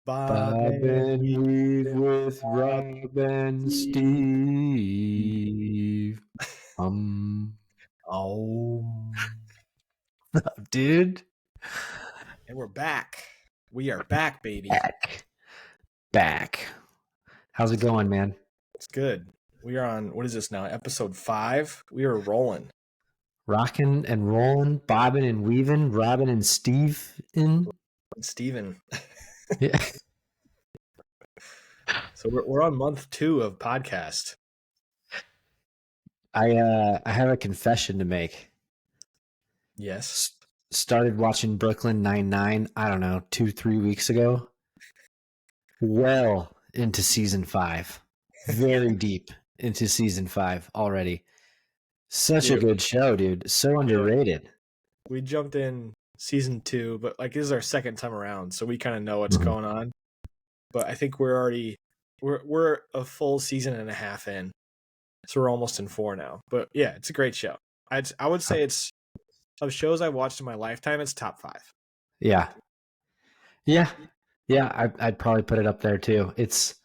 Bob Bob and and Weave Weave with with Bob Rob and Steve. Steve. Oh, Dude, and we're back. We are back, baby. back. How's it going, man? It's good. We are on, what is this now? Episode 5? We are rolling. Rocking and rolling, bobbing and weaving, Robin and Steve in. Steven. Yeah. So we're on month 2 of podcast. I have a confession to make. Yes. Started watching Brooklyn Nine-Nine, I don't know, 2-3 weeks ago. Well into season 5. Very deep into season 5 already. Such a Dude, good show, dude. So yeah. underrated. We jumped in season 2, but like this is our second time around, so we kind of know what's going on. But I think we're a full season and a half in. So we're almost in 4 now. But yeah, it's a great show. I would say it's of shows I watched in my lifetime, it's top 5. Yeah. Yeah. Yeah. I'd probably put it up there too. It's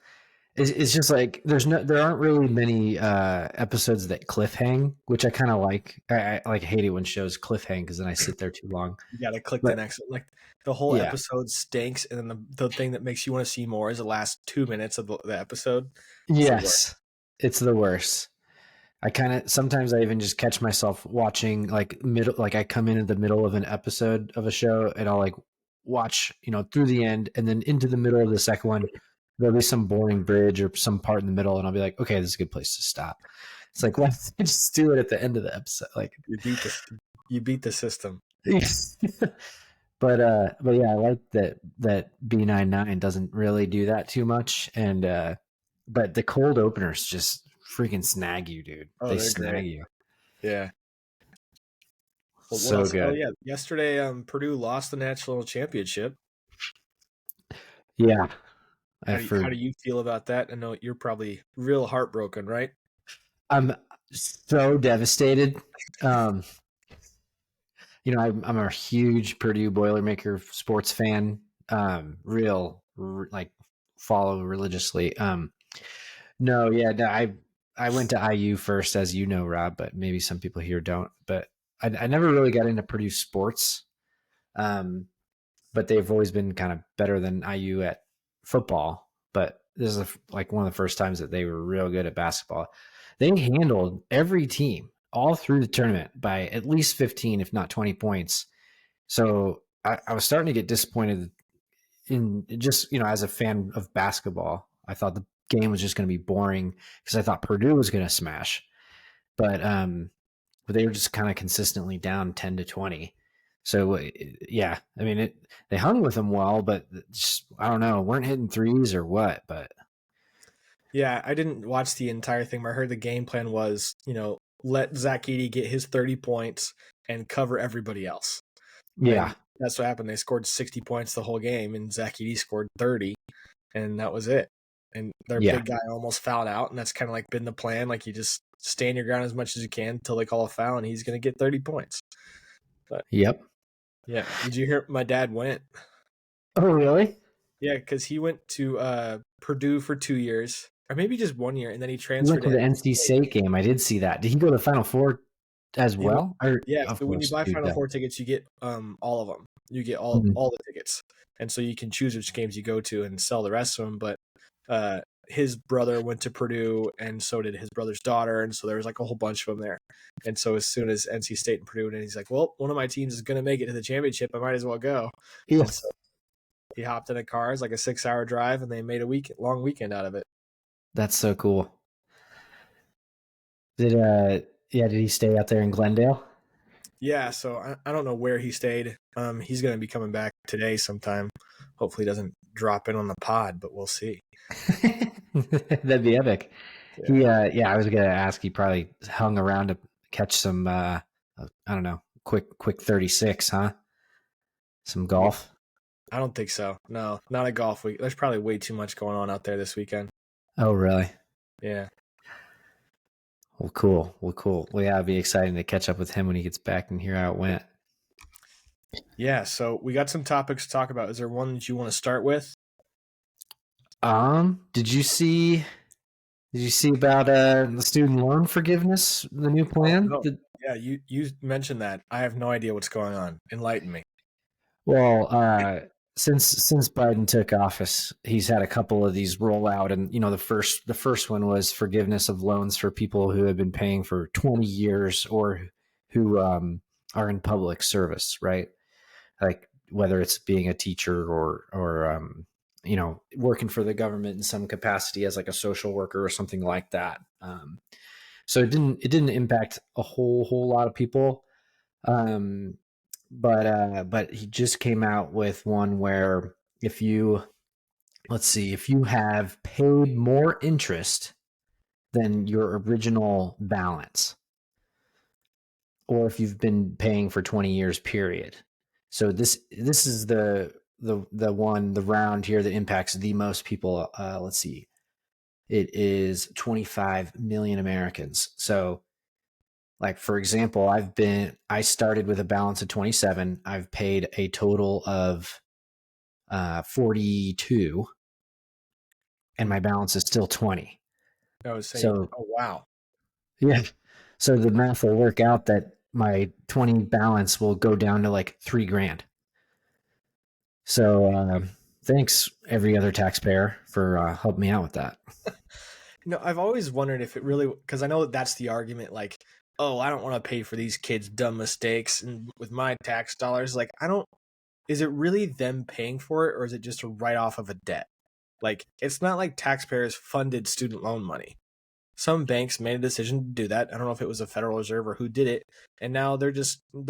just like there aren't really many episodes that cliffhang, which I kind of like. I like hate it when shows cliffhang because then I sit there too long. You gotta click the But next like the whole yeah, episode stinks, and then the thing that makes you want to see more is the last 2 minutes of the episode. It's the worst. yes, it's the worst. I kind of sometimes I even just catch myself watching like middle, like I come in at the middle of an episode of a show and I'll like watch, through the end and then into the middle of the second one. There'll be some boring bridge or some part in the middle, and I'll be like, okay, this is a good place to stop. It's like, why don't I just do it at the end of the episode? Like, You beat the system. but yeah, I like that B99 doesn't really do that too much, and but the cold openers just freaking snag you, dude. Oh, They they're great. snag you. Yeah. Well, what So else? Oh good. yeah, yesterday Purdue lost the national championship. Yeah, How I've do you, how heard. do you feel about that? I know you're probably real heartbroken, right? I'm so devastated. Um, I'm a huge Purdue Boilermaker sports fan. Like follow religiously. No, yeah, no, I went to IU first, as you know, Rob, but maybe some people here don't. But I never really got into Purdue sports. Um, but they've always been kind of better than IU at football. But this is like one of the first times that they were real good at basketball. They handled every team all through the tournament by at least 15, if not 20 points. So I was starting to get disappointed in just, as a fan of basketball. I thought the game was just going to be boring because I thought Purdue was going to smash. But they were just kind of consistently down 10 to 20. So yeah, I mean they hung with them well, but just, I don't know, weren't hitting threes or what. But Yeah, I didn't watch the entire thing, but I heard the game plan was, let Zach Edey get his 30 points and cover everybody else. yeah, And that's what happened. They scored 60 points the whole game, and Zach Edey scored 30, and that was it. And their yeah, big guy almost fouled out, and that's kind of like been the plan. Like you just stand your ground as much as you can until they call a foul, and he's going to get 30 points. But yep. yeah, did you hear my dad went? Oh really? Yeah, because he went to Purdue for 2 years, or maybe just 1 year, and then he He went transferred to to the NC NC State. State game. I did see that. Did he go to the Final Four as He went, well? Or yeah. of So when you course, buy dude. Final Four tickets, you get all of them. You get Mhm. all the tickets, and so you can choose which games you go to and sell the rest of them. But his brother went to Purdue, and so did his brother's daughter, and so there was like a whole bunch of them there. And so as soon as NC State and Purdue, and he's like, "Well, one of my teams is going to make it to the championship. I might as well go." Yeah, And so he hopped in a car. It's like a 6-hour drive, and they made a long weekend out of it. that's so cool. Did yeah, did he stay out there in Glendale? Yeah, so I don't know where he stayed. He's going to be coming back today sometime. Hopefully, he doesn't drop in on the pod, but we'll see. That'd be epic. Yeah, Yeah, I was gonna ask. He probably hung around to catch some. I don't know, quick 36, huh? Some golf. I don't think so. No, not a golf week. There's probably way too much going on out there this weekend. Oh, really? Yeah. Well, cool. Well, yeah, it'd be exciting to catch up with him when he gets back and hear how it went. Yeah, so we got some topics to talk about. Is there one that you want to start with? Did you see? Did you see about the student loan forgiveness? The new Oh plan? no. Yeah, you mentioned that. I have no idea what's going on. Enlighten me. Well, since Biden took office, he's had a couple of these roll out, and the first one was forgiveness of loans for people who have been paying for 20 years or who are in public service, right? Like whether it's being a teacher or working for the government in some capacity as like a social worker or something like that. So it didn't impact a whole lot of people. Um, but he just came out with one where if you let's see, if you have paid more interest than your original balance, or if you've been paying for 20 years period. So this is the round here that impacts the most people. Let's see, it is 25 million Americans. So like for example, I started with a balance of 27. I've paid a total of 42, and my balance is still 20. I was saying, So oh wow. yeah, so the math will work out that my 20 balance will go down to like 3 grand. So thanks every other taxpayer for helping me out with that. I've always wondered if it really, because I know that that's the argument. Like, oh, I don't want to pay for these kids' dumb mistakes, and with my tax dollars, like, I don't. Is it really them paying for it, or is it just a write off of a debt? Like, it's not like taxpayers funded student loan money. Some banks made a decision to do that. I don't know if it was the Federal Reserve or who did it, and now they're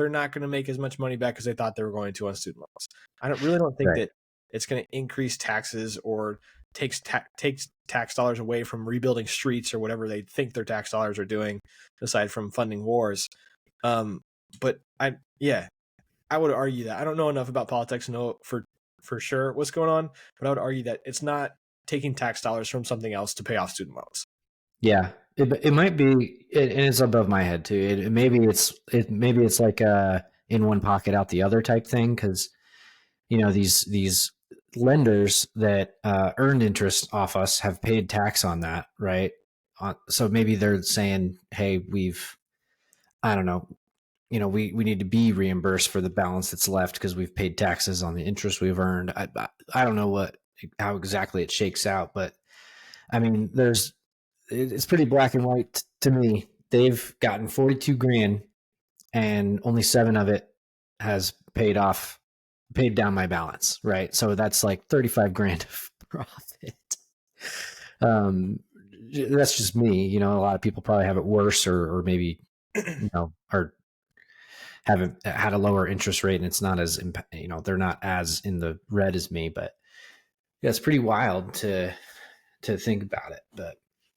not going to make as much money back as they thought they were going to on student loans. Really don't think Right. that it's going to increase taxes or takes tax dollars away from rebuilding streets or whatever they think their tax dollars are doing, aside from funding wars. Um, but I would argue that I don't know enough about politics to know for sure what's going on, but I would argue that it's not taking tax dollars from something else to pay off student loans. Yeah, it might be, and it's above my head too. Maybe it's like in one pocket out the other type thing because these lenders that earned interest off us have paid tax on that, right? So maybe they're saying, hey, I don't know, we need to be reimbursed for the balance that's left because we've paid taxes on the interest we've earned. I don't know how exactly it shakes out, but I mean, it's pretty black and white to me. They've gotten 42 grand and only 7 of it has paid down my balance, right? So that's like 35 grand of profit. Um, that's just me. A lot of people probably have it worse or maybe, are haven't had a lower interest rate and it's not as, they're not as in the red as me, but yeah, it's pretty wild to think about it. But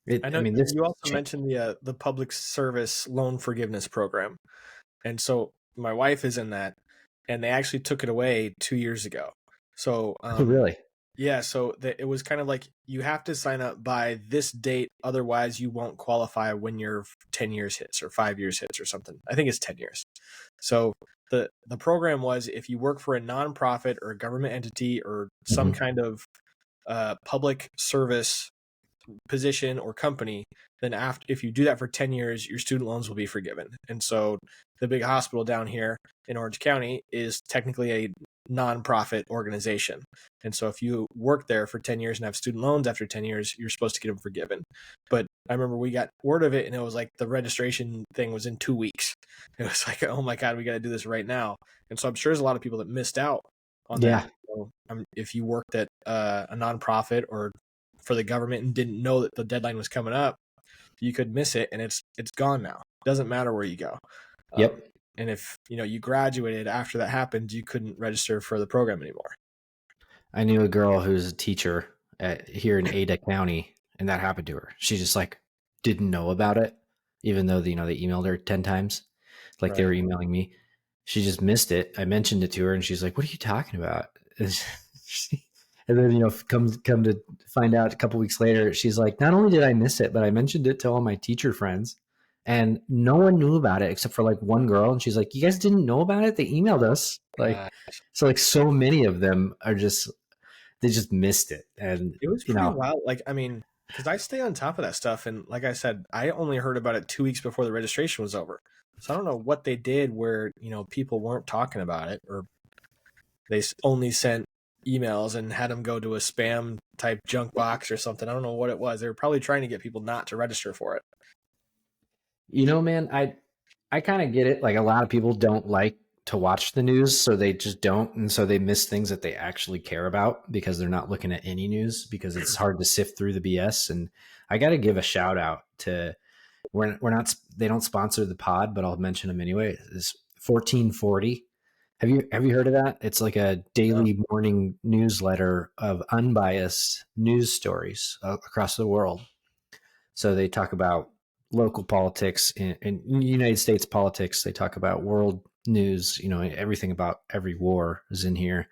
I I know mean, this you also change. mentioned the public service loan forgiveness program, and so my wife is in that, and they actually took it away 2 years ago. So Oh, really? yeah, so it was kind of like you have to sign up by this date, otherwise you won't qualify when your 10 years hits or 5 years hits or something. I think it's 10 years. So the program was if you work for a nonprofit or a government entity or some Mm-hmm. kind of public service position or company, then after if you do that for 10 years, your student loans will be forgiven. And so the big hospital down here in Orange County is technically a nonprofit organization. And so if you work there for 10 years and have student loans after 10 years, you're supposed to get them forgiven. But I remember we got word of it and it was like the registration thing was in 2 weeks. It was like, oh my God, we got to do this right now. And so I'm sure there's a lot of people that missed out on that. Yeah. So, if you worked at a nonprofit or for the government and didn't know that the deadline was coming up, you could miss it, and it's gone now. It doesn't matter where you go. Um, Yep. and if you graduated after that happened, you couldn't register for the program anymore. I knew a girl who's a teacher here in Ada County, and that happened to her. She just like didn't know about it, even though they emailed her 10 times, like they Right. were emailing me. She just missed it. I mentioned it to her, and she's like, "What are you talking about?" And then come to find out a couple weeks later, she's like, "Not only did I miss it, but I mentioned it to all my teacher friends, and no one knew about it except for like one girl." And she's like, "You guys didn't know about it? They emailed us." Like, Uh, so like so many of them are just they just missed it. And, It was pretty wild. Like, I mean, because I stay on top of that stuff, and like I said, I only heard about it 2 weeks before the registration was over. So I don't know what they did where people weren't talking about it, or they only sent emails and had them go to a spam type junk box or something. I don't know what it was. They were probably trying to get people not to register for it. Man, I kind of get it. Like a lot of people don't like to watch the news, so they just don't, and so they miss things that they actually care about because they're not looking at any news because it's hard to sift through the BS. And I got to give a shout out to we're not they don't sponsor the pod, but I'll mention them anyway. It's 1440. Have you heard of that? It's like a No. daily morning newsletter of unbiased news stories across the world. So they talk about local politics in United States politics. They talk about world news. Everything about every war is in here.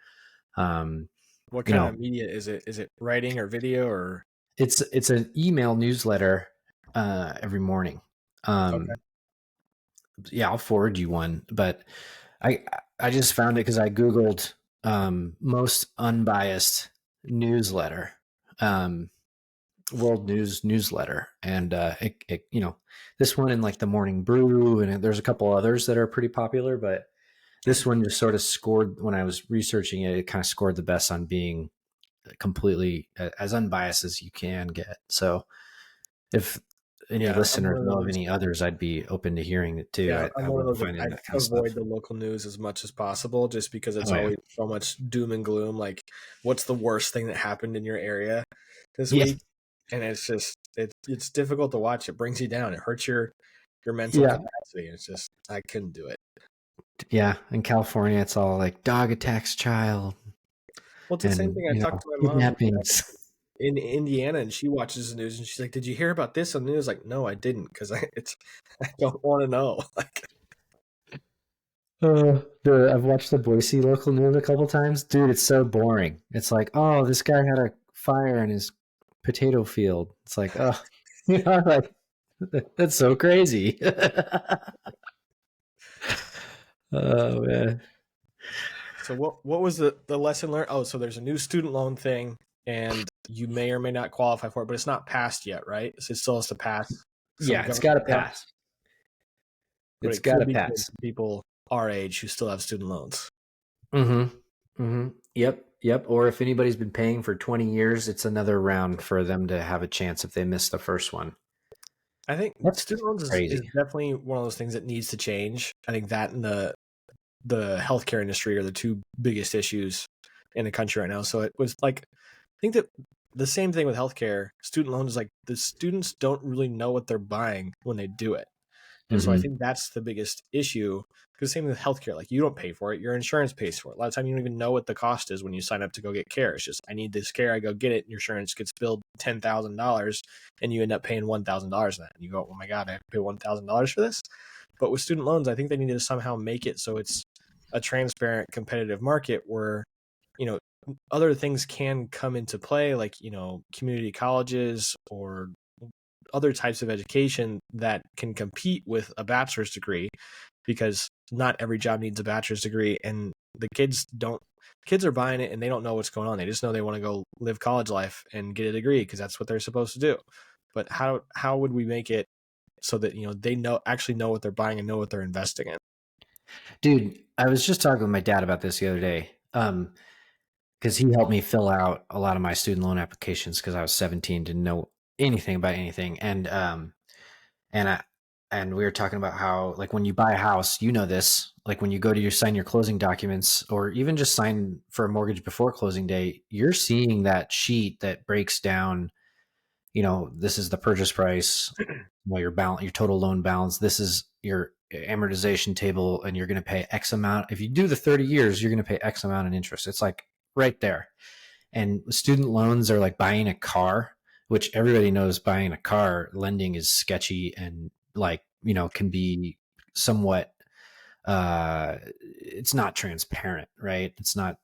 What You kind know, of media is it? Is it writing or video or? it's an email newsletter every morning. Okay. Yeah, I'll forward you one. But I I just found it because I googled most unbiased newsletter. World News newsletter, and this one and like the Morning Brew, and there's a couple others that are pretty popular, but this one just sort of scored when I was researching it. It kind of scored the best on being completely as unbiased as you can get. So if any Yeah, I'm one listeners of know of those. any others, I'd be open to hearing it too. Yeah, I'm I one of love those that finding I that kind of stuff. avoid the local news as much as possible, just because it's Oh yeah, always so much doom and gloom. Like, what's the worst thing that happened in your area this yeah, week? And it's just it's difficult to watch. It brings you down. It hurts your mental yeah, capacity. It's just I couldn't do it. yeah. In California, it's all like dog attacks child Well, it's the same and thing. I talked to my mom kidnappings. in Indiana, and she watches the news, and she's like, "Did you hear about this on the news?" Like, no, I didn't, because I don't want to know. Like, I've watched the Boise local news a couple times. Dude, it's so boring. It's like, oh, this guy had a fire in his potato field. It's like, oh, like that's so crazy. Oh man. so what was the lesson learned? Oh, so there's a new student loan thing, and you may or may not qualify for it, but it's not passed yet, right? So it still has to pass some Yeah, it's government got to stuff, pass. but It's it got could to be good pass. for people our age who still have student loans. Mm-hmm. Mm-hmm. Yep. Yep. Or if anybody's been paying for 20 years, it's another round for them to have a chance if they miss the first one. I think That's student loans is crazy. definitely one of those things that needs to change. I think that and the healthcare industry are the two biggest issues in the country right now. So it was like, I think that the same thing with healthcare, student loans is like the students don't really know what they're buying when they do it. And so I Mm-hmm. think that's the biggest issue. Because same with healthcare, like you don't pay for it, your insurance pays for it. A lot of time you don't even know what the cost is when you sign up to go get care. It's just I need this care, I go get it, and your insurance gets billed $10,000, and you end up paying $1,000 of that. And you go, oh my god, I have to pay $1,000 for this. But with student loans, I think they need to somehow make it so it's a transparent, competitive market where you know other things can come into play, like community colleges or other types of education that can compete with a bachelor's degree, because not every job needs a bachelor's degree, and the kids are buying it and they don't know what's going on. They just know they want to go live college life and get a degree because that's what they're supposed to do. But how would we make it so that they actually know what they're buying and know what they're investing in? Dude, I was just talking with my dad about this the other day. Because he helped me fill out a lot of my student loan applications because I was 17, didn't know anything about anything. And I and we were talking about how like when you buy a house, this, like when you go to sign your closing documents or even just sign for a mortgage before closing day, you're seeing that sheet that breaks down, this is the purchase price, your total loan balance, this is your amortization table, and you're going to pay X amount. If you do the 30 years, you're going to pay X amount in interest. It's like right there. And student loans are like buying a car, which everybody knows buying a car, lending is sketchy and like, can be somewhat, it's not transparent, right? It's not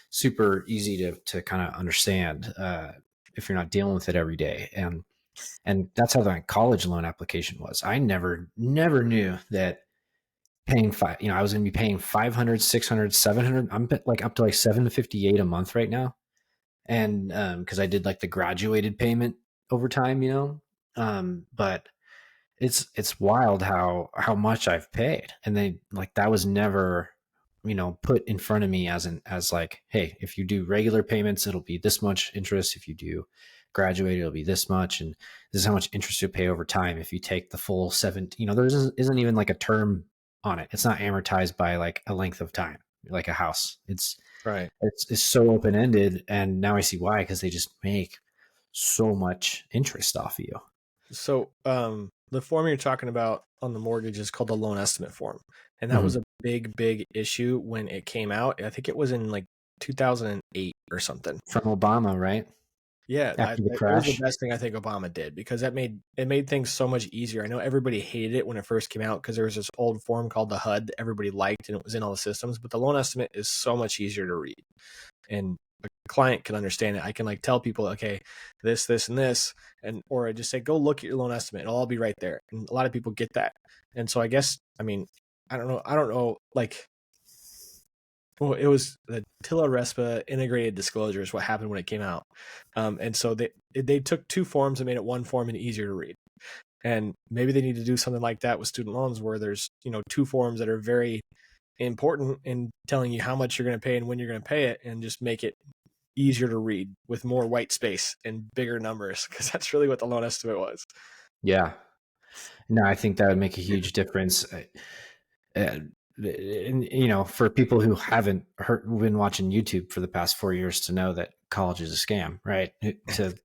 super easy to kind of understand, if you're not dealing with it every day. And that's how my college loan application was. I never knew that paying I was going to be paying 500, 600, 700. I'm like up to like 758 a month right now. and because I did like the graduated payment over time, but it's wild how much I've paid, and they like that was never put in front of me as like, hey, if you do regular payments, it'll be this much interest. If you do graduate, it'll be this much, and this is how much interest you pay over time if you take the full seven. There isn't even like a term on it. It's not amortized by like a length of time, like a house. Right. It's so open ended, and now I see why, because they just make so much interest off of you. So, the form you're talking about on the mortgage is called the loan estimate form, and that was Mhm. a big issue when it came out. I think it was in like 2008 or something. From Obama, right? Yeah, After the it was the crash. best thing I think Obama did because it made things so much easier. I know everybody hated it when it first came out because there was this old form called the HUD that everybody liked and it was in all the systems, but the loan estimate is so much easier to read. And a client can understand it. I can like tell people, okay, this, and this, and or I just say, go look at your loan estimate. It'll all be right there. And a lot of people get that. And so I guess, I mean, I don't know, like, well, it was the Tilla Respa integrated disclosure is what happened when it came out. And so they took two forms and made it one form and easier to read. And maybe they need to do something like that with student loans where there's, two forms that are very important in telling you how much you're going to pay and when you're going to pay it, and just make it easier to read with more white space and bigger numbers, because that's really what the loan estimate was. Yeah. No, I think that would make a huge difference. And, for people who haven't been watching YouTube for the past 4 years to know that college is a scam, right?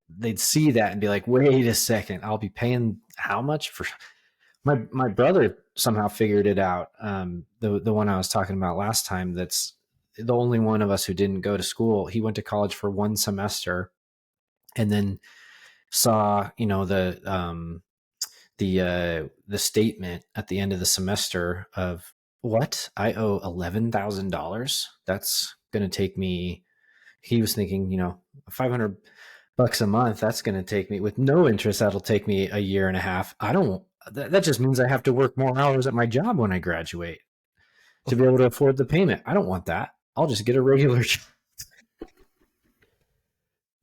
They'd see that and be like, wait a second, I'll be paying how much for my brother somehow figured it out. The one I was talking about last time, that's the only one of us who didn't go to school. He went to college for one semester and then saw, the statement at the end of the semester of, what, I owe $11,000. That's going to take me. He was thinking, 500 bucks a month. That's going to take me with no interest. That'll take me a year and a half. I don't. That just means I have to work more hours at my job when I graduate to be able to afford the payment. I don't want that. I'll just get a regular job.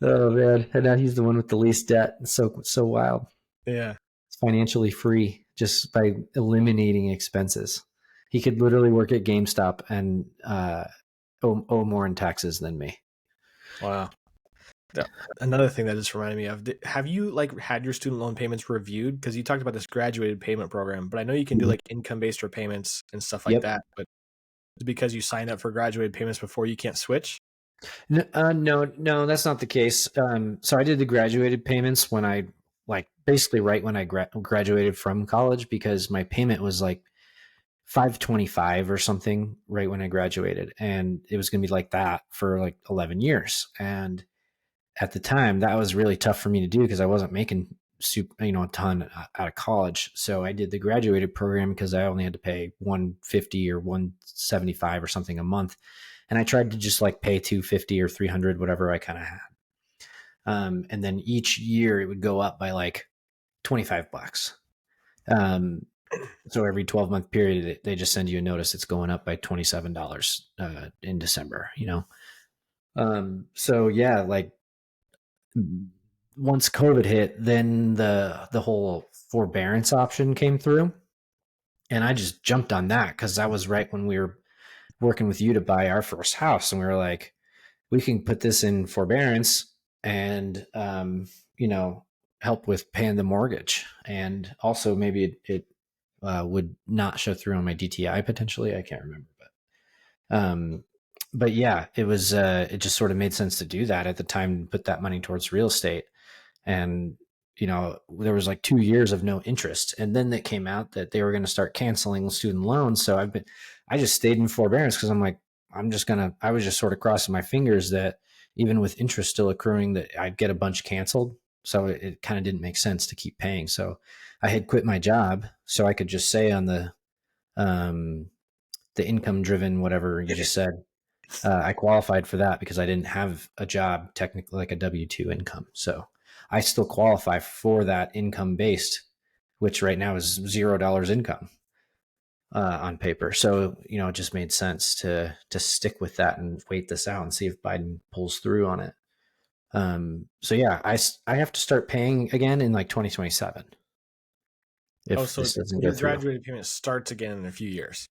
Oh man! And now he's the one with the least debt. It's so wild. Yeah. It's financially free just by eliminating expenses. He could literally work at GameStop and owe more in taxes than me. Wow. Another thing that just reminded me of, have you like had your student loan payments reviewed? Because you talked about this graduated payment program, but I know you can do Mhm. like income based repayments and stuff like Yep. that. But because you signed up for graduated payments before, you can't switch. No, that's not the case. So I did the graduated payments when I, like, basically right when I graduated from college, because my payment was like 525 or something right when I graduated, and it was going to be like that for like 11 years. And at the time, that was really tough for me to do because I wasn't making a ton out of college. So I did the graduated program because I only had to pay 150 or 175 or something a month, and I tried to just like pay 250 or 300, whatever I kind of had. And then each year it would go up by like 25 bucks. Um, so every 12-month period, they just send you a notice it's going up by $27 in December. So yeah, like, once COVID hit, then the whole forbearance option came through, and I just jumped on that because that was right when we were working with you to buy our first house, and we were like, we can put this in forbearance and help with paying the mortgage, and also maybe it would not show through on my DTI potentially. I can't remember, but yeah, it just sort of made sense to do that at the time, put that money towards real estate. And there was like 2 years of no interest, and then it came out that they were going to start canceling student loans. So I just stayed in forbearance because I'm like, I was just sort of crossing my fingers that even with interest still accruing, that I'd get a bunch canceled. So it kind of didn't make sense to keep paying. So I had quit my job so I could just say on um the income driven, whatever you just said, I qualified for that because I didn't have a job, technically, like a W-2 income. So I still qualify for that income based, which right now is $0 income on paper. So it just made sense to stick with that and wait this out and see if Biden pulls through on it. So yeah, I have to start paying again in like 2027 if So this doesn't go your through. graduated payment starts again in a few years.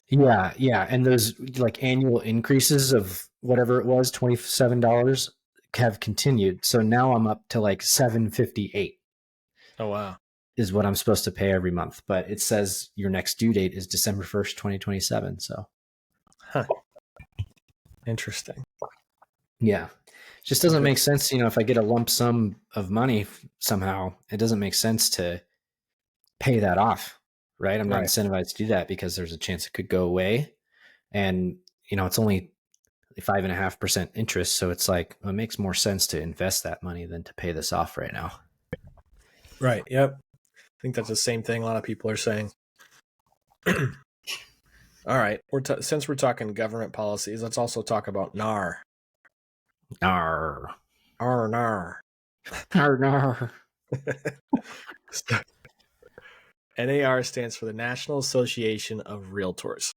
Yeah, and those like annual increases of whatever it was, $27 have continued. So now I'm up to like 758 Oh wow. is what I'm supposed to pay every month, but it says your next due date is December 1st, 2027. So Huh. Interesting. yeah, it just doesn't Okay. make sense. If I get a lump sum of money somehow, it doesn't make sense to pay that off, right? I'm not Right. incentivized to do that because there's a chance it could go away. And, it's only 5.5% interest. So it's like, it makes more sense to invest that money than to pay this off right now. Right. Yep. I think that's the same thing a lot of people are saying. All right. Since we're talking government policies, let's also talk about NAR. Arr. NAR. Arr, arr. NAR stands for the National Association of Realtors.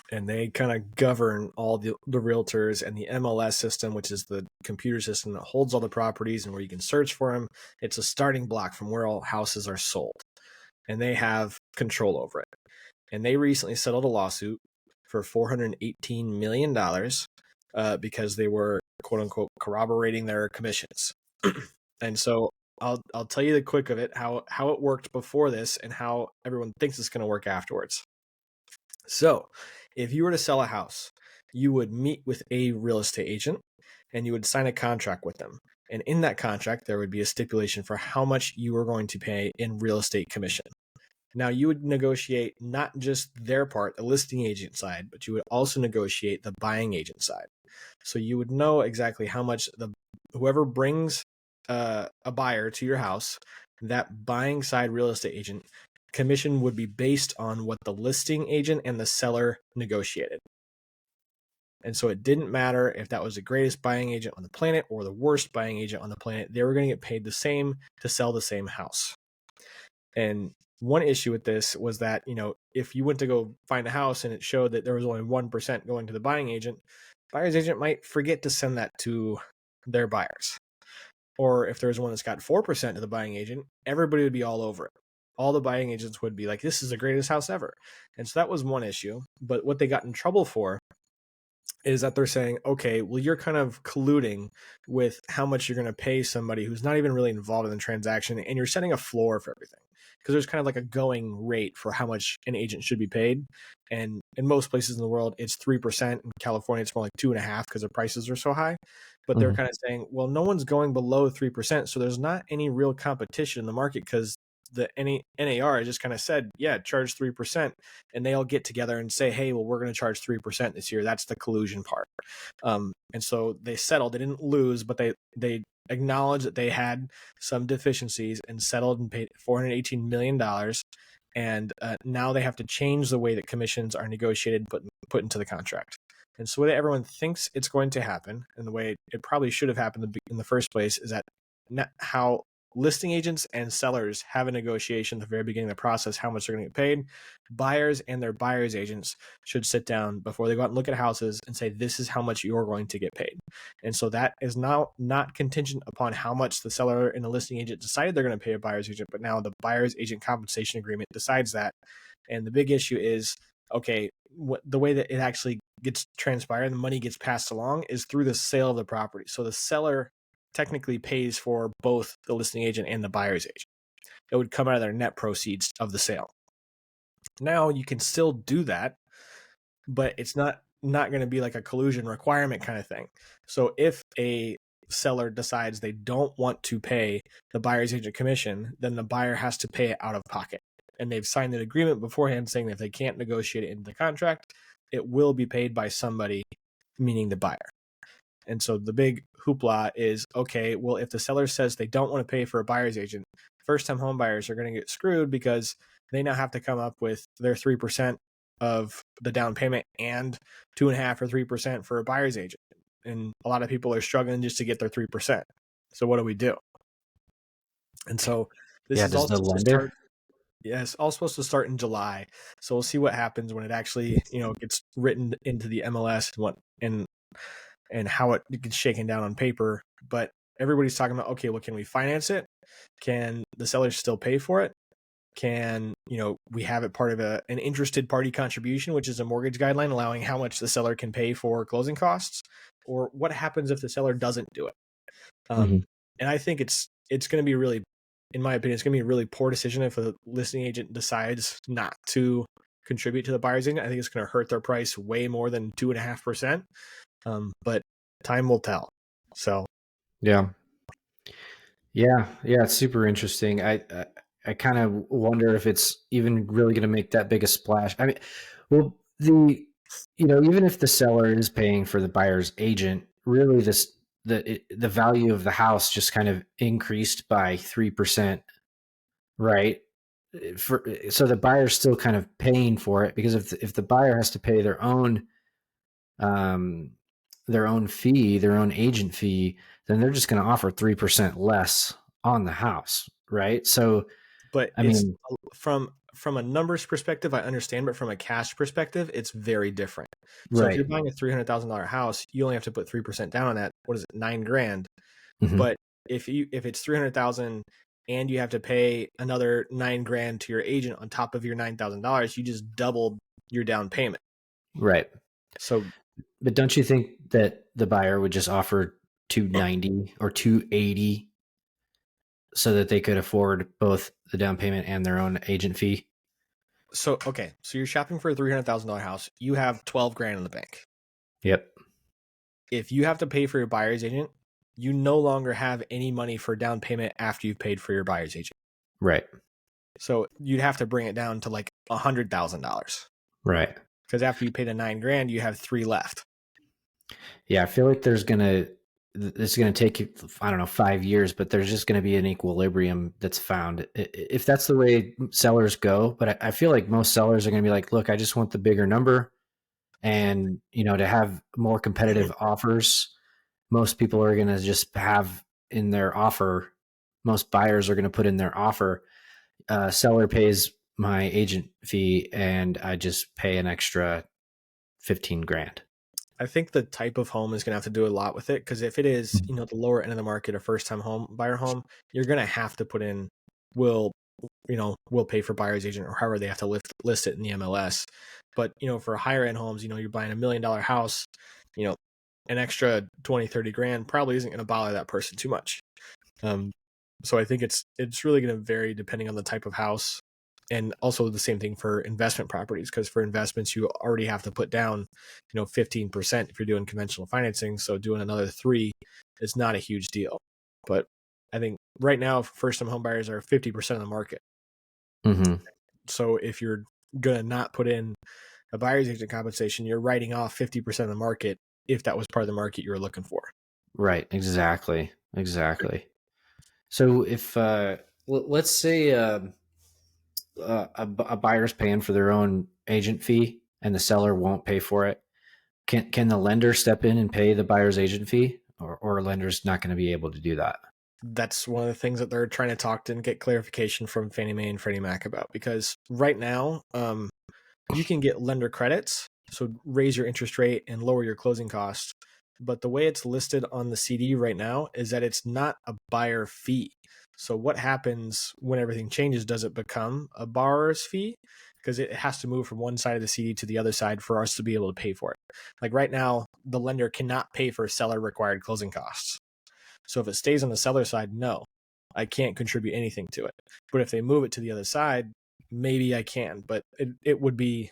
And they kind of govern all the realtors, and the MLS system, which is the computer system that holds all the properties and where you can search for them. It's a starting block from where all houses are sold, and they have control over it. And they recently settled a lawsuit for $418 million because they were, quote unquote, corroborating their commissions. And so I'll tell you the quick of it, how it worked before this and how everyone thinks it's going to work afterwards. So if you were to sell a house, you would meet with a real estate agent and you would sign a contract with them. And in that contract, there would be a stipulation for how much you were going to pay in real estate commission. Now, you would negotiate not just their part, the listing agent side, but you would also negotiate the buying agent side. So you would know exactly how much whoever brings a buyer to your house, that buying side real estate agent commission would be based on what the listing agent and the seller negotiated. And so it didn't matter if that was the greatest buying agent on the planet or the worst buying agent on the planet, they were going to get paid the same to sell the same house. And one issue with this was that, if you went to go find a house and it showed that there was only 1% going to the buying agent, buyer's agent might forget to send that to their buyers. Or if there's one that's got 4% to the buying agent, everybody would be all over it. All the buying agents would be like, this is the greatest house ever. And so that was one issue. But what they got in trouble for is that they're saying, okay, well, you're kind of colluding with how much you're going to pay somebody who's not even really involved in the transaction, and you're setting a floor for everything. Because there's kind of like a going rate for how much an agent should be paid. And in most places in the world, it's 3%. In California, it's more like 2.5% because the prices are so high. But they're kind of saying, well, no one's going below 3%. So there's not any real competition in the market because the NAR just kind of said, yeah, charge 3%. And they all get together and say, hey, well, we're going to charge 3% this year. That's the collusion part. And so they settled. They didn't lose, but they acknowledged that they had some deficiencies and settled and paid $418 million. And now they have to change the way that commissions are negotiated and put into the contract. And so the way that everyone thinks it's going to happen, and the way it probably should have happened in the first place, is that how listing agents and sellers have a negotiation at the very beginning of the process, how much they're going to get paid. Buyers and their buyers agents should sit down before they go out and look at houses and say, this is how much you're going to get paid. And so that is now not contingent upon how much the seller and the listing agent decided they're going to pay a buyer's agent, but now the buyer's agent compensation agreement decides that. And the big issue is, okay, the way that it actually gets transpired, the money gets passed along, is through the sale of the property. So the seller technically pays for both the listing agent and the buyer's agent. It would come out of their net proceeds of the sale. Now you can still do that, but it's not going to be like a collusion requirement kind of thing. So if a seller decides they don't want to pay the buyer's agent commission, then the buyer has to pay it out of pocket. And they've signed an agreement beforehand saying that if they can't negotiate it into the contract, it will be paid by somebody, meaning the buyer. And so the big hoopla is, okay, well, if the seller says they don't want to pay for a buyer's agent, first-time home buyers are going to get screwed because they now have to come up with their 3% of the down payment and 2.5 or 3% for a buyer's agent. And a lot of people are struggling just to get their 3%. So what do we do? And so this is does all the supposed to start. lender? Yeah, it's all supposed to start in July. So we'll see what happens when it actually, gets written into the MLS and and how it gets shaken down on paper. But everybody's talking about, okay, well, can we finance it? Can the sellers still pay for it? Can, we have it part of an interested party contribution, which is a mortgage guideline allowing how much the seller can pay for closing costs? Or what happens if the seller doesn't do it? Mm-hmm. And I think it's going to be really, in my opinion, it's going to be a really poor decision if a listing agent decides not to contribute to the buyer's agent. I think it's going to hurt their price way more than 2.5%. But time will tell. So Yeah. It's super interesting. I kind of wonder if it's even really going to make that big a splash. I mean, well, even if the seller is paying for the buyer's agent, really the value of the house just kind of increased by 3%, right? So the buyer's still kind of paying for it, because if the buyer has to pay um, their own fee, their own agent fee, then they're just going to offer 3% less on the house, right? So, but I it's mean, from a numbers perspective, I understand, but from a cash perspective, it's very different. So if right. you're buying a $300,000 house, you only have to put 3% down on that. What is it, $9,000? Mm-hmm. But if it's 300,000 and you have to pay another $9,000 to your agent on top of your $9,000, you just doubled your down payment. Right. So, but don't you think that the buyer would just offer 290 or 280 so that they could afford both the down payment and their own agent fee? okay, so you're shopping for a $300,000 house. You have 12,000 in the bank. Yep. If you have to pay for your buyer's agent, you no longer have any money for down payment after you've paid for your buyer's agent. Right. So you'd have to bring it down to like $100,000. Right. Because after you pay the $9,000, you have 3 left. Yeah, I feel like this is gonna take, I don't know, 5 years, but there's just gonna be an equilibrium that's found if that's the way sellers go. But I feel like most sellers are gonna be like, look, I just want the bigger number, and to have more competitive offers. Most people are gonna just have in their offer. Most buyers are gonna put in their offer. Seller pays my agent fee, and I just pay an extra 15,000. I think the type of home is going to have to do a lot with it, because if it is, the lower end of the market, a first-time home buyer home, you're going to have to put in will will pay for buyer's agent, or however they have to list it in the MLS. But for higher end homes, you're buying $1 million house, an extra 20, 30 grand probably isn't going to bother that person too much. So I think it's really going to vary depending on the type of house. And also the same thing for investment properties, because for investments, you already have to put down, 15% if you're doing conventional financing. So doing another 3 is not a huge deal. But I think right now, first-time home buyers are 50% of the market. Mm-hmm. So if you're going to not put in a buyer's agent compensation, you're writing off 50% of the market if that was part of the market you were looking for. Right. Exactly. So if let's say a buyer's paying for their own agent fee and the seller won't pay for it, can the lender step in and pay the buyer's agent fee, or a lender's not going to be able to do that? That's one of the things that they're trying to talk to and get clarification from Fannie Mae and Freddie Mac about, because right now, you can get lender credits, so raise your interest rate and lower your closing costs. But the way it's listed on the CD right now is that it's not a buyer fee. So what happens when everything changes? Does it become a borrower's fee? Because it has to move from one side of the CD to the other side for us to be able to pay for it. Like right now, the lender cannot pay for seller required closing costs. So if it stays on the seller side, no, I can't contribute anything to it. But if they move it to the other side, maybe I can. But it would be,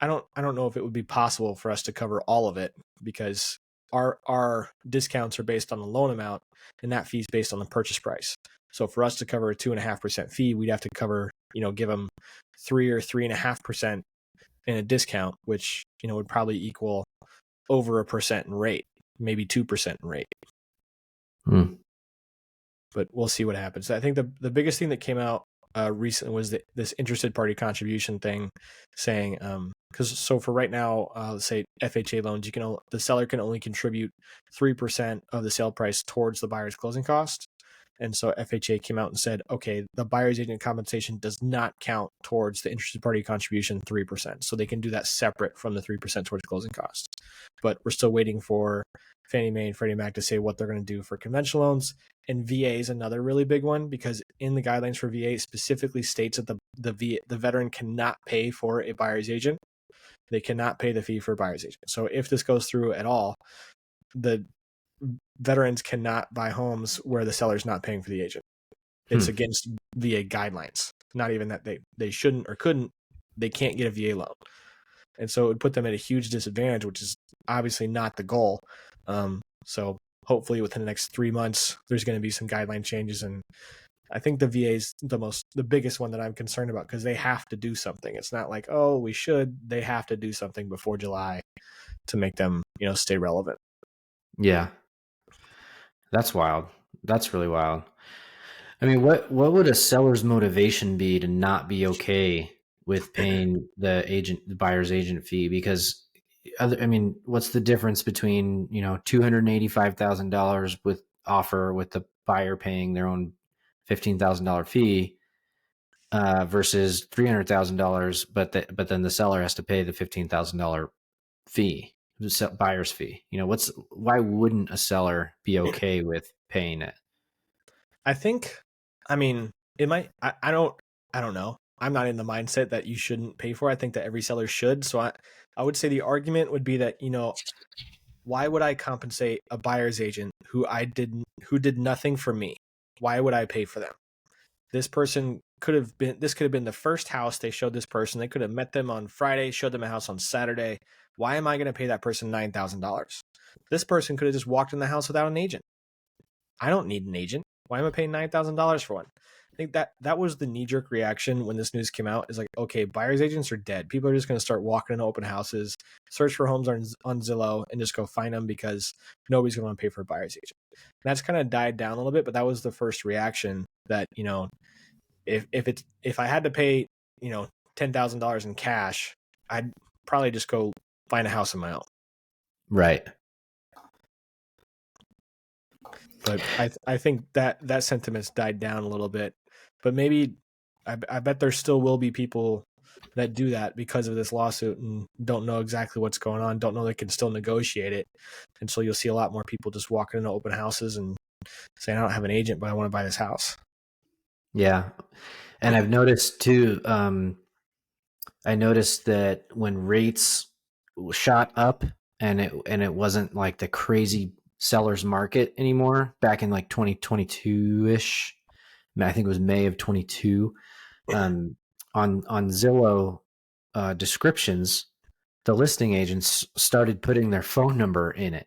I don't know if it would be possible for us to cover all of it, because our discounts are based on the loan amount, and that fee is based on the purchase price. So for us to cover a 2.5% fee, we'd have to cover, give them 3 or 3.5% in a discount, which would probably equal over 1% in rate, maybe 2% in rate. But we'll see what happens. I think the biggest thing that came out recently was this interested party contribution thing, saying because so for right now, let's say FHA loans, the seller can only contribute 3% of the sale price towards the buyer's closing cost. And so FHA came out and said, okay, the buyer's agent compensation does not count towards the interested party contribution 3%. So they can do that separate from the 3% towards closing costs. But we're still waiting for Fannie Mae and Freddie Mac to say what they're going to do for conventional loans. And VA is another really big one, because in the guidelines for VA, it specifically states that the veteran cannot pay for a buyer's agent. They cannot pay the fee for a buyer's agent. So if this goes through at all, the veterans cannot buy homes where the seller's not paying for the agent. It's against VA guidelines. Not even that they shouldn't or couldn't, they can't get a VA loan. And so it would put them at a huge disadvantage, which is obviously not the goal. So hopefully within the next 3 months, there's going to be some guideline changes. And I think the VA is the biggest one that I'm concerned about, because they have to do something. It's not like, oh, we should. They have to do something before July to make them, stay relevant. Yeah. That's wild. That's really wild. I mean, what would a seller's motivation be to not be okay with paying the buyer's agent fee? Because what's the difference between, $285,000 with the buyer paying their own $15,000 fee versus $300,000, but then the seller has to pay the $15,000 fee, the buyer's fee? Why wouldn't a seller be okay with paying it? It might. I don't know. I'm not in the mindset that you shouldn't pay for. I think that every seller should. So I would say the argument would be that, why would I compensate a buyer's agent who did nothing for me? Why would I pay for them? This could have been the first house they showed this person. They could have met them on Friday, showed them a house on Saturday. Why am I going to pay that person $9,000? This person could have just walked in the house without an agent. I don't need an agent. Why am I paying $9,000 for one? I think that was the knee-jerk reaction when this news came out. Is like, okay, buyer's agents are dead. People are just going to start walking into open houses, search for homes on Zillow, and just go find them, because nobody's going to want to pay for a buyer's agent. And that's kind of died down a little bit, but that was the first reaction. That if I had to pay $10,000 in cash, I'd probably just go find a house on my own. Right. But I think that sentiment's died down a little bit. But maybe I bet there still will be people that do that because of this lawsuit and don't know exactly what's going on, don't know they can still negotiate it. And so you'll see a lot more people just walking into open houses and saying, I don't have an agent, but I want to buy this house. Yeah. And I've noticed too, I noticed that when rates shot up and it wasn't like the crazy seller's market anymore back in like 2022-ish, I think it was May of 22, on Zillow descriptions, the listing agents started putting their phone number in it,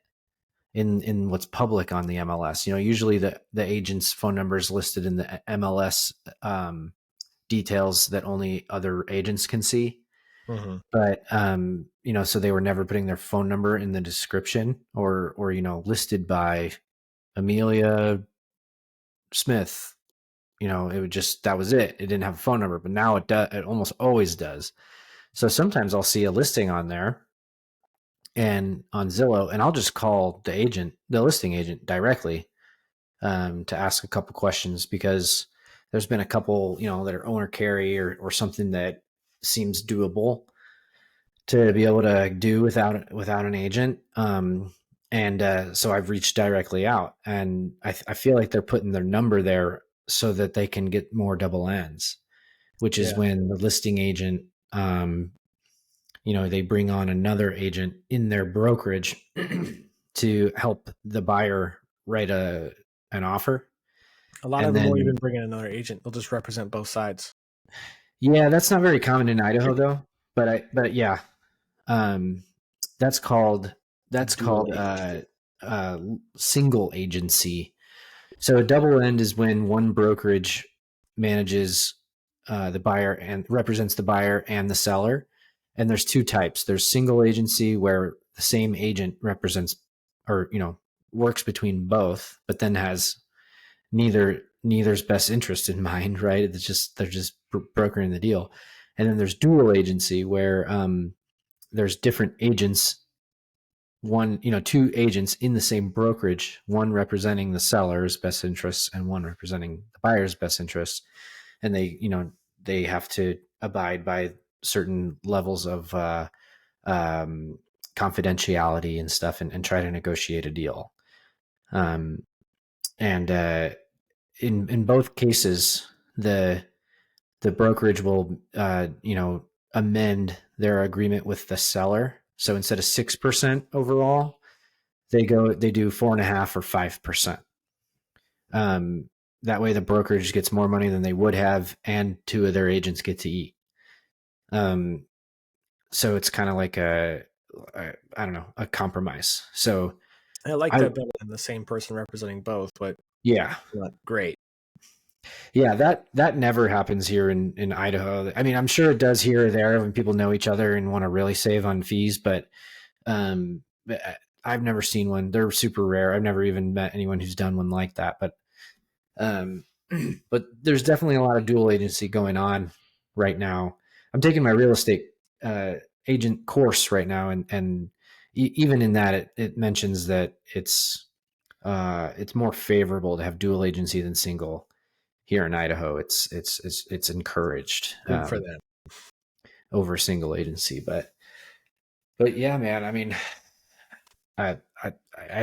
in what's public on the MLS. Usually the agent's phone number is listed in the MLS details that only other agents can see. Mm-hmm. But so they were never putting their phone number in the description or listed by Amelia Smith. It would just, that was it. It didn't have a phone number, but now it does. It almost always does. So sometimes I'll see a listing on there and on Zillow, and I'll just call the listing agent directly to ask a couple questions, because there's been a couple, that are owner carry or something that seems doable to be able to do without an agent. So I've reached directly out, and I feel like they're putting their number there so that they can get more double ends, which is when the listing agent, they bring on another agent in their brokerage to help the buyer write an offer. A lot of them won't even bring in another agent. They'll just represent both sides. Yeah, that's not very common in Idaho though. But yeah, that's called single agency. So a double end is when one brokerage manages the buyer and represents the buyer and the seller. And there's two types. There's single agency, where the same agent represents or works between both, but then has neither's best interest in mind, right? They're just brokering the deal. And then there's dual agency, where there's different agents two agents in the same brokerage, one representing the seller's best interests and one representing the buyer's best interests. And they have to abide by certain levels of confidentiality and stuff, and try to negotiate a deal. And in both cases, the brokerage will amend their agreement with the seller. So instead of 6% overall, they do 4.5% or 5%. That way the brokerage gets more money than they would have, and two of their agents get to eat. So it's kind of like a compromise. So I like that better than the same person representing both, but yeah, not great. Yeah, that never happens here in Idaho. I mean, I'm sure it does here or there when people know each other and want to really save on fees, but I've never seen one. They're super rare. I've never even met anyone who's done one like that. But but there's definitely a lot of dual agency going on right now. I'm taking my real estate agent course right now, and even in that, it mentions that it's more favorable to have dual agency than single. Here in Idaho, it's encouraged Good for them over single agency. But yeah, man, I mean, I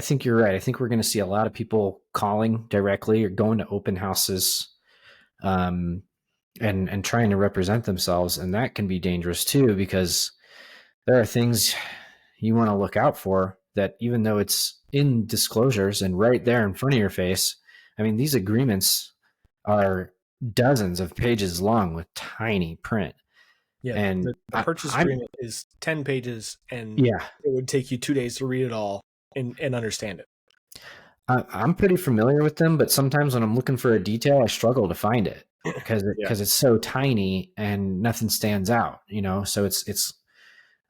think you're right. I think we're going to see a lot of people calling directly or going to open houses, and trying to represent themselves, and that can be dangerous too, because there are things you want to look out for that, even though it's in disclosures and right there in front of your face. I mean, these agreements are dozens of pages long with tiny print. Yeah, And the purchase agreement is 10 pages, and yeah, it would take you 2 days to read it all and understand it. I'm pretty familiar with them, but sometimes when I'm looking for a detail, I struggle to find it because it's so tiny and nothing stands out, So it's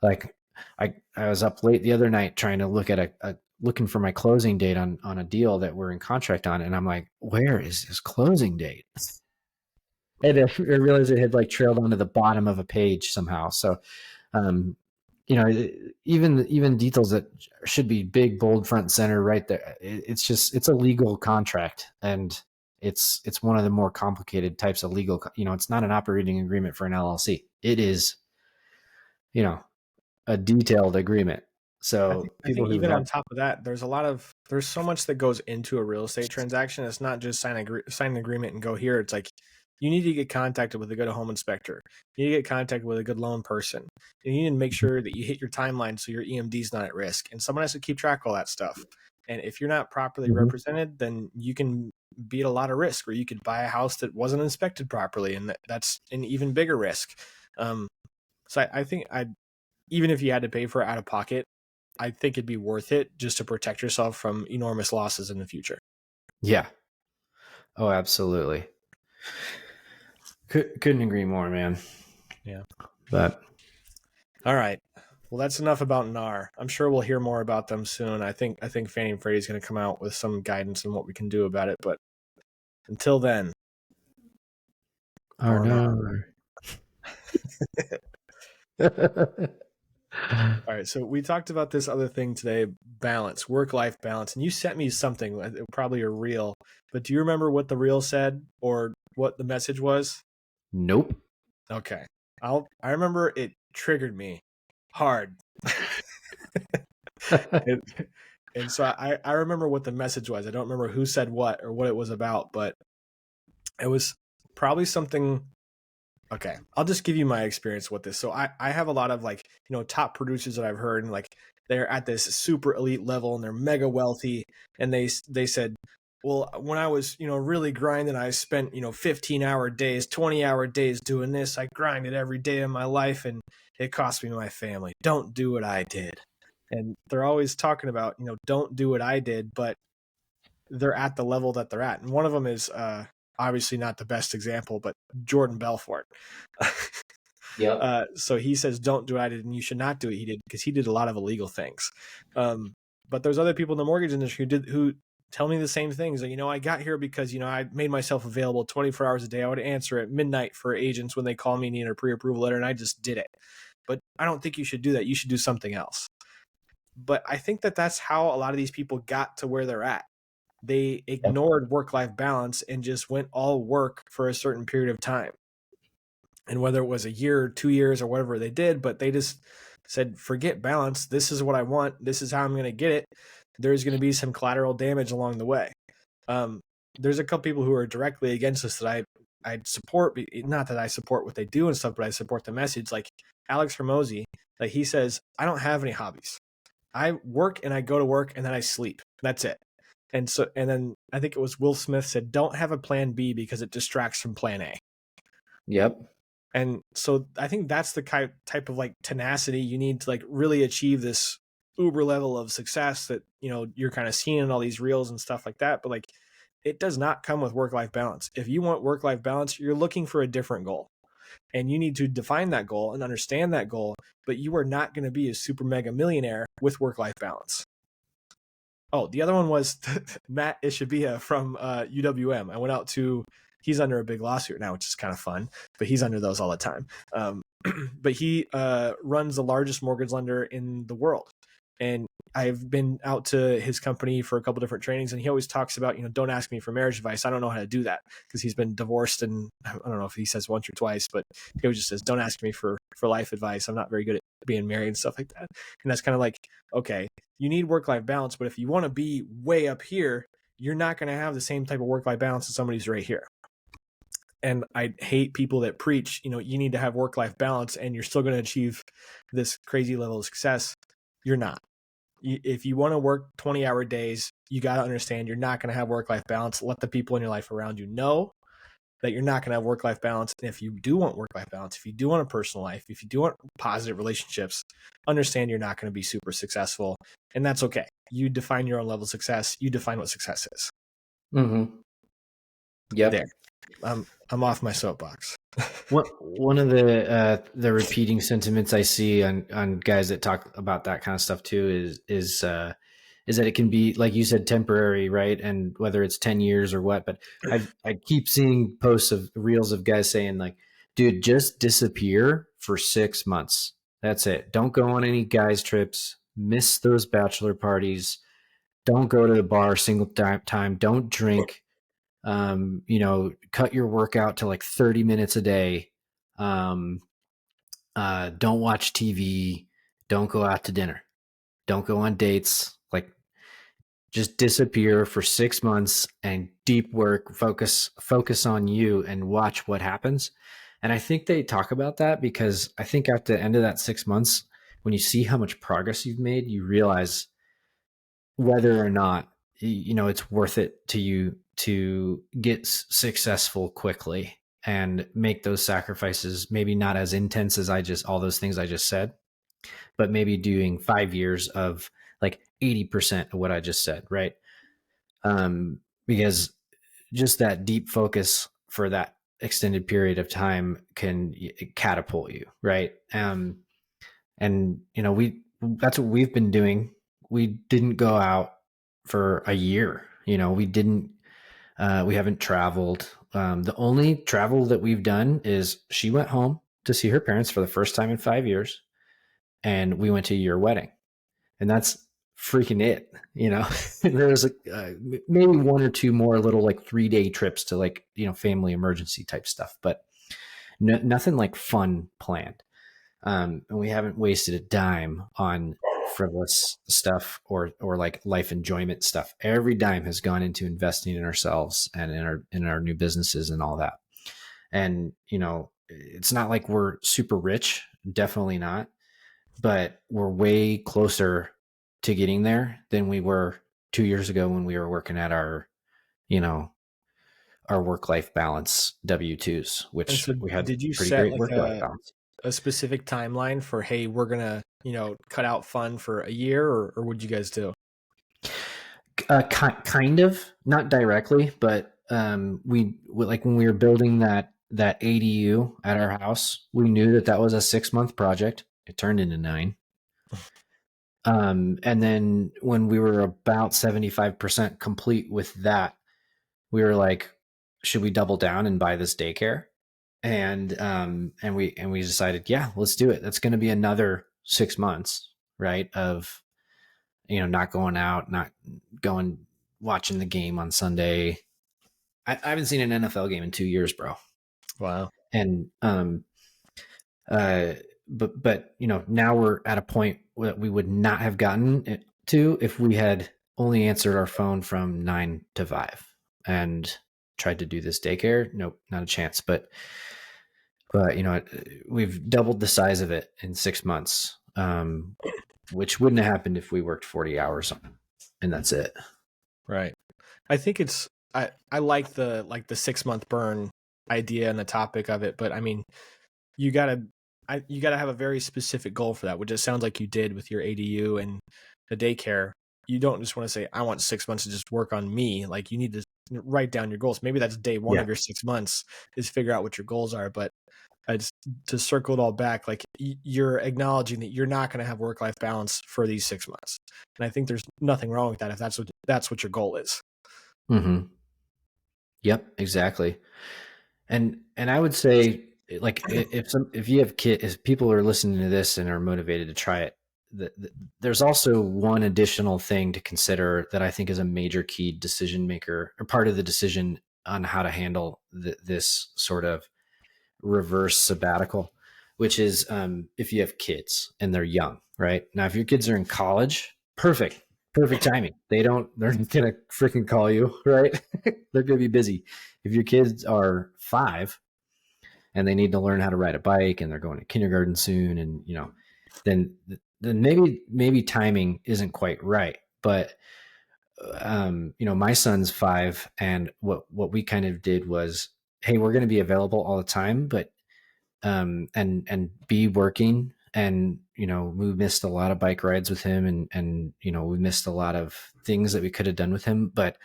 like I was up late the other night trying to look at looking for my closing date on a deal that we're in contract on, and I'm like, where is this closing date? And I realized it had like trailed onto the bottom of a page somehow. So, even details that should be big, bold, front center, right there. It's a legal contract, and it's one of the more complicated types of legal. It's not an operating agreement for an LLC. It is, a detailed agreement. So I think even on top of that, there's so much that goes into a real estate transaction. It's not just sign an agreement and go here. It's like you need to get contacted with a good home inspector. You need to get contacted with a good loan person. And you need to make sure that you hit your timeline so your EMD is not at risk. And someone has to keep track of all that stuff. And if you're not properly represented, then you can be at a lot of risk, or you could buy a house that wasn't inspected properly, and that's an even bigger risk. So I think even if you had to pay for it out of pocket, I think it'd be worth it just to protect yourself from enormous losses in the future. Yeah. Oh, absolutely. Couldn't agree more, man. Yeah. But all right. Well, that's enough about NAR. I'm sure we'll hear more about them soon. I think Fannie and Freddie is going to come out with some guidance on what we can do about it. But until then, NAR. All right, so we talked about this other thing today, balance, work-life balance, and you sent me something, probably a reel, but do you remember what the reel said or what the message was? Nope. Okay. I remember it triggered me hard. and so I remember what the message was. I don't remember who said what or what it was about, but it was probably something. Okay, I'll just give you my experience with this. So I have a lot of top producers that I've heard, and they're at this super elite level and they're mega wealthy, and they said, well, when I was really grinding, I spent 15-hour days, 20-hour days doing this. I grinded every day of my life, and it cost me my family. Don't do what I did. And they're always talking about don't do what I did, but they're at the level that they're at. And one of them is obviously not the best example, but Jordan Belfort. Yep. So he says, don't do what I did, and you should not do what he did, because he did a lot of illegal things. But there's other people in the mortgage industry who tell me the same things. I got here because, I made myself available 24 hours a day. I would answer at midnight for agents when they call me needing a pre-approval letter, and I just did it. But I don't think you should do that. You should do something else. But I think that that's how a lot of these people got to where they're at. They Yep. ignored work-life balance and just went all work for a certain period of time. And whether it was a year or 2 years or whatever they did, but they just said, forget balance. This is what I want. This is how I'm going to get it. There's going to be some collateral damage along the way. There's a couple people who are directly against this that I support. Not that I support what they do and stuff, but I support the message. Like Alex Hermosi, like he says, I don't have any hobbies. I work and I go to work and then I sleep. That's it. And then I think it was Will Smith said, don't have a plan B because it distracts from plan A. Yep. And so I think that's the type of like tenacity you need to like really achieve this uber level of success that, you know, you're kind of seeing in all these reels and stuff like that. But like, it does not come with work-life balance. If you want work-life balance, you're looking for a different goal. And you need to define that goal and understand that goal, but you are not going to be a super mega millionaire with work-life balance. Oh, the other one was Matt Ishabia from UWM. I went out to, he's under a big lawsuit now, which is kind of fun, but he's under those all the time. But he runs the largest mortgage lender in the world. And I've been out to his company for a couple different trainings, and he always talks about, you know, don't ask me for marriage advice. I don't know how to do that because he's been divorced, and I don't know if he says once or twice, but he always just says, don't ask me for life advice. I'm not very good at being married and stuff like that. And that's kind of like, okay, you need work-life balance, but if you want to be way up here, you're not going to have the same type of work-life balance as somebody who's right here. And I hate people that preach, you know, you need to have work-life balance and you're still going to achieve this crazy level of success. You're not. If you want to work 20-hour days, you got to understand you're not going to have work-life balance. Let the people in your life around you know that you're not going to have work-life balance. And if you do want work-life balance, if you do want a personal life, if you do want positive relationships, understand you're not going to be super successful. And that's okay. You define your own level of success. You define what success is. Mm-hmm. Yep. There. I'm off my soapbox. One of the repeating sentiments I see on guys that talk about that kind of stuff too is that it can be, like you said, temporary, right? And whether it's 10 years or what, but I keep seeing posts of reels of guys saying like, dude, just disappear for 6 months. That's it. Don't go on any guys trips, miss those bachelor parties. Don't go to the bar single time. Don't drink. Cut your workout to like 30 minutes a day. Don't watch TV. Don't go out to dinner. Don't go on dates. Like, just disappear for 6 months and deep work, focus on you and watch what happens. And I think they talk about that because I think at the end of that 6 months, when you see how much progress you've made, you realize whether or not it's worth it to you to get successful quickly and make those sacrifices, maybe not as intense as all those things I just said, but maybe doing 5 years of like 80% of what I just said, right? Because just that deep focus for that extended period of time can catapult you, right? And that's what we've been doing. We didn't go out for a year. We haven't traveled. The only travel that we've done is she went home to see her parents for the first time in 5 years, and we went to your wedding, and that's freaking it. There's maybe one or two more little like 3-day trips to like family emergency type stuff, but nothing like fun planned. And we haven't wasted a dime on frivolous stuff or like life enjoyment stuff. Every dime has gone into investing in ourselves and in our new businesses and all that. And it's not like we're super rich, definitely not, but we're way closer to getting there than we were 2 years ago when we were working at our work-life balance W-2s, which So we had did you pretty set great like work-life balance. a specific timeline for, hey, we're gonna, cut out fun for a year, or what'd you guys do? Kind of, not directly, but we like when we were building that ADU at our house, we knew that was a 6-month project. It turned into 9. And then when we were about 75% complete with that, we were like, should we double down and buy this daycare? And we decided, yeah, let's do it. That's going to be another 6 months, right, of not going out, not going watching the game on Sunday. I haven't seen an NFL game in 2 years, bro. Wow. And uh, but now we're at a point that we would not have gotten it to if we had only answered our phone from 9 to 5 and tried to do this daycare. Nope, not a chance. But we've doubled the size of it in 6 months, which wouldn't have happened if we worked 40 hours and that's it. Right. I think I like the 6 month burn idea and the topic of it, but I mean, you gotta you gotta have a very specific goal for that, which it sounds like you did with your ADU and the daycare. You don't just want to say, I want 6 months to just work on me. Like, you need to write down your goals. Maybe that's day one Yeah. of your 6 months, is figure out what your goals are. But to circle it all back, like, you're acknowledging that you're not going to have work-life balance for these 6 months. And I think there's nothing wrong with that if that's what your goal is. Mm-hmm. Yep, exactly. And I would say, like, if you have kids, if people are listening to this and are motivated to try it, there's also one additional thing to consider that I think is a major key decision maker, or part of the decision on how to handle this sort of reverse sabbatical, which is if you have kids and they're young, right? Now, if your kids are in college, perfect timing. They're gonna freaking call you, right? They're gonna be busy. If your kids are 5 and they need to learn how to ride a bike and they're going to kindergarten soon, and then maybe timing isn't quite right. But my son's 5, and what we kind of did was, hey, we're going to be available all the time, but and be working. And we missed a lot of bike rides with him, and we missed a lot of things that we could have done with him, but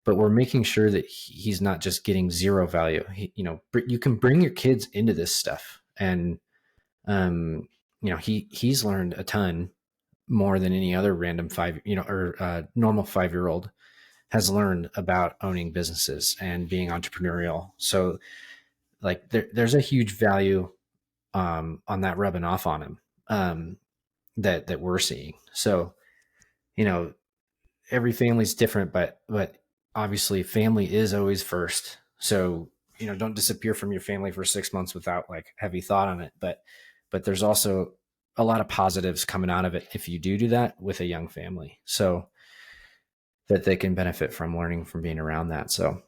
we're making sure that he's not just getting zero value. You can bring your kids into this stuff, and he's learned a ton more than any other random normal 5-year-old has learned about owning businesses and being entrepreneurial. So, like, there's a huge value on that rubbing off on him, that we're seeing. So, every family's different, but obviously family is always first. So, don't disappear from your family for 6 months without like heavy thought on it. But there's also a lot of positives coming out of it if you do that with a young family, so that they can benefit from learning from being around that. So,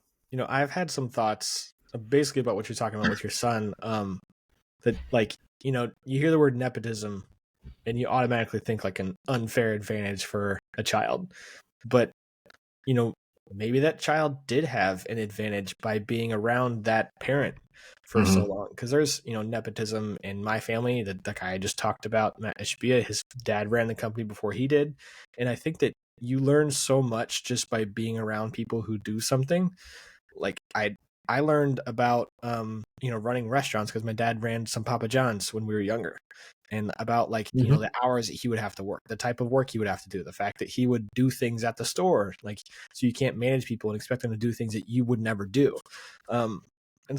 I've had some thoughts basically about what you're talking about with your son. That, like, you hear the word nepotism and you automatically think like an unfair advantage for a child. But, maybe that child did have an advantage by being around that parent for so long. Because there's, nepotism in my family. The guy I just talked about, Matt Ishbia, his dad ran the company before he did. And I think that you learn so much just by being around people who do something. Like, I learned about running restaurants because my dad ran some Papa John's when we were younger, and about, like, the hours that he would have to work, the type of work he would have to do, the fact that he would do things at the store, like, so you can't manage people and expect them to do things that you would never do, and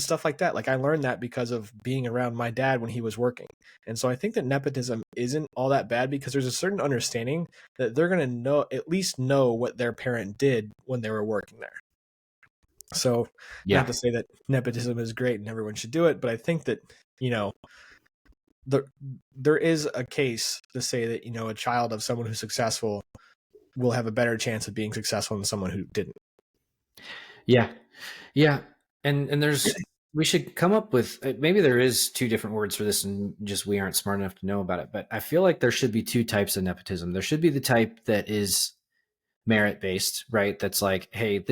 stuff like that. Like, I learned that because of being around my dad when he was working. And so I think that nepotism isn't all that bad because there's a certain understanding that they're going to at least know what their parent did when they were working there. So, not to say that nepotism is great and everyone should do it, but I think that, there is a case to say that, a child of someone who's successful will have a better chance of being successful than someone who didn't. Yeah. And we should come up with, maybe there is 2 different words for this and just we aren't smart enough to know about it. But I feel like there should be 2 types of nepotism. There should be the type that is merit based, right? That's like, hey,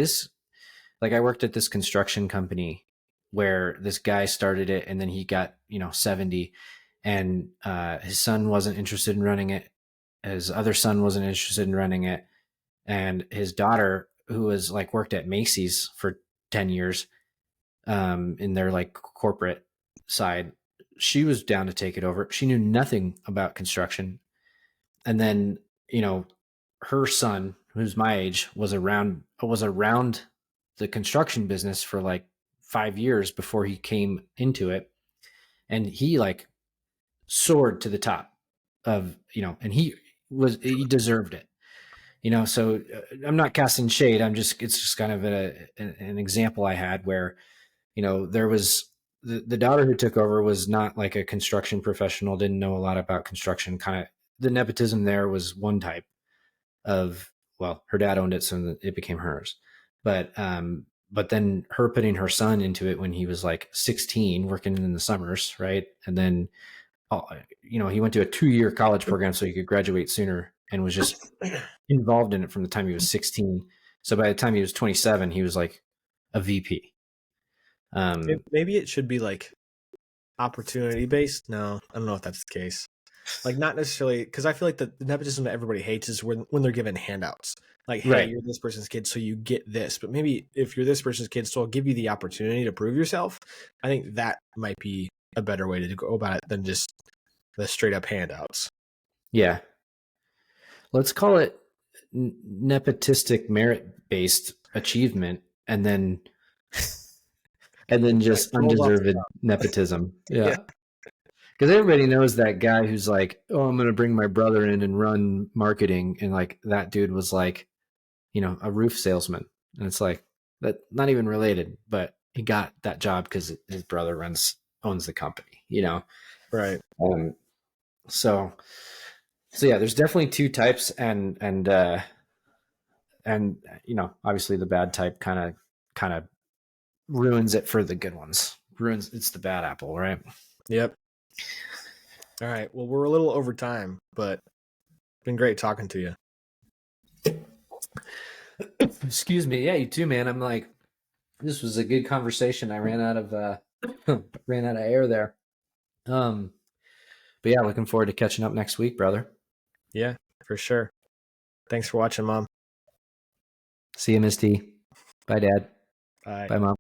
like, I worked at this construction company where this guy started it and then he got 70, and his son wasn't interested in running it. His other son wasn't interested in running it, and his daughter, who was like worked at Macy's for 10 years in their like corporate side, she was down to take it over. She knew nothing about construction. And then, her son, who's my age, was around the construction business for like 5 years before he came into it. And he like soared to the top of, and he deserved it. So I'm not casting shade. It's just kind of an example I had where, there was the daughter who took over was not like a construction professional, didn't know a lot about construction. Kind of the nepotism there was one type of, well, her dad owned it, so it became hers. But then her putting her son into it when he was like 16, working in the summers, right? And then, he went to a 2-year college program so he could graduate sooner, and was just involved in it from the time he was 16. So by the time he was 27, he was like a VP. Maybe it should be like opportunity based. No, I don't know if that's the case. Like not necessarily, because I feel like the nepotism that everybody hates is when they're given handouts. Like, hey, Right. you're this person's kid, so you get this. But maybe if you're this person's kid, so I'll give you the opportunity to prove yourself. I think that might be a better way to go about it than just the straight up handouts. Yeah. Let's call it nepotistic merit based achievement, and then Like just rolls off. undeserved nepotism. Yeah, Yeah. Because everybody knows that guy who's like, oh, I'm going to bring my brother in and run marketing. And like that dude was like, a roof salesman. And it's like, that not even related, but he got that job because his brother owns the company. right. Um, so, so yeah, there's definitely two types, and obviously the bad type kind of ruins it for the good ones. It's the bad apple, right? Yep. All right. Well, we're a little over time, but it's been great talking to you. Excuse me. Yeah, you too, man. I'm like, this was a good conversation. I ran out of ran out of air there. Um, but yeah, looking forward to catching up next week, brother. Yeah, for sure. Thanks for watching, Mom. See you, Miss T. Bye, Dad. Bye. Bye, Mom.